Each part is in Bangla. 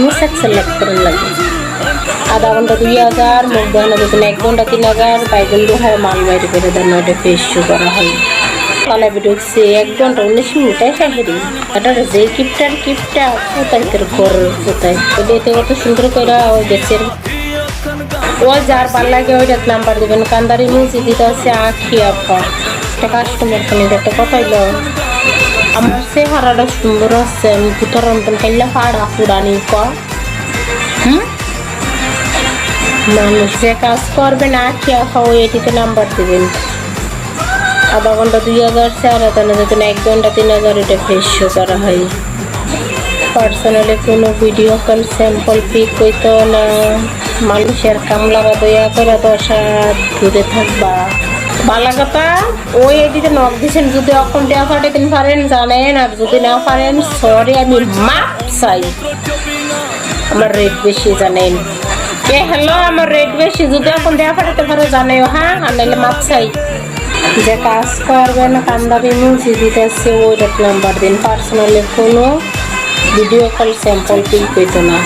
মুসাক সেলেক্ট করে লাগে আধা ঘন্টা 2000 মুখ দেখানো যেত না 1 ঘন্টা 3000 বাইগুন হয় মাল বাইরে করে দেন ওটা ফেস শো করা হয় তাহলে ঢুকছে 1 ঘন্টা 19 মিনিট শাহেরি এটা যে কিপটা কোথায় তোর ঘর কোথায় ওইটা কত সুন্দর করে ওই বেচের ও যার ভাল লাগে ওইটা নাম্বার দেবেন কান্দারি মিউজিক দিতে আছে আখি আপা একটা কাস্টমার ফোনে একটা কথা হইলো আমার চেহারাটা সুন্দর আছে আমি ভিতর অন্তন খাইলে পাড়া পুরানি মানুষ যে কাজ করবেন আখি আপা ওই এটিতে নাম্বার দেবেন আধা ঘন্টা 2000 চেহারা তাহলে যেতেন 1 ঘন্টা 3000 এটা ফেস শো করা হয় পার্সোনালি কোনো ভিডিও কল স্যাম্পল পিক হইতো না মানুষের কামলারা দয়া করে 10 হাত দূরে থাকবা ভালো কথা ওই এদিকে নক দিচ্ছেন যদি অকন্টে আফাটে দিন পারেন জানেন আর যদি না পারেন সরি আমি মাপ চাই আমার রেট বেশি জানেন কে হ্যালো আমার রেট বেশি যদি অকন্টে আফাটে পারে জানেও হ্যাঁ আর নাহলে মাপ চাই যে কাজ করবেন কান্দারি মিউজিক দিতেছে ওইটা নাম্বার দিন পার্সোনালি কোনো ভিডিও কল স্যাম্পল পিক হইতো না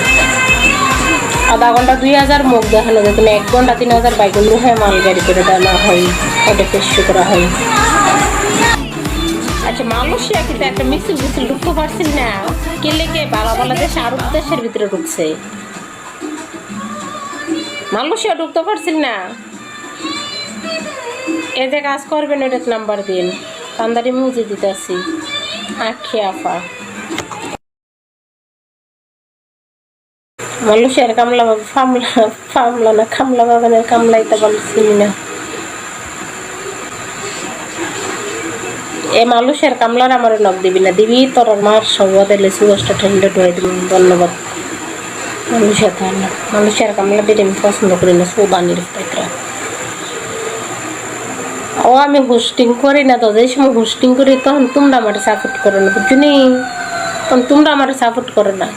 আধা ঘন্টা 2000 মুখ দেখানো যেত না 1 ঘন্টা 3000 বাইগুন হয় মাল গাড়ি করে দেওয়া হয় ওটা ফেস শো করা হয় আচ্ছা মালয়েশিয়া কিন্তু একটা মিছিল ঢুকতে পারছেন না কে লেগে বালা দেশ আরব দেশের ভিতরে ঢুকছে মালয়েশিয়া ঢুকতে পারছেন না এতে কাজ করবেন ওটা নাম্বার দিন কান্দারি মিউজিক দিতে আসি আখি আপা মানুষের কামলা ফামলা না খামলা বাগানের কামলাইতে বলছি না এ মানুষের কামলার আমার নখ দিবি না দিবি তোর আমার সবাদের লেসু গাছটা ঠান্ডা ঢুয়ে দিবি ধন্যবাদ মানুষের কামলা দিলে আমি পছন্দ করি না সোদানির পাইতরা ও আমি হোস্টিং করি না তো যে সময় হোস্টিং করি তখন তোমরা আমার সাপোর্ট করো না বুঝলি তখন তোমরা আমার সাপোর্ট করো না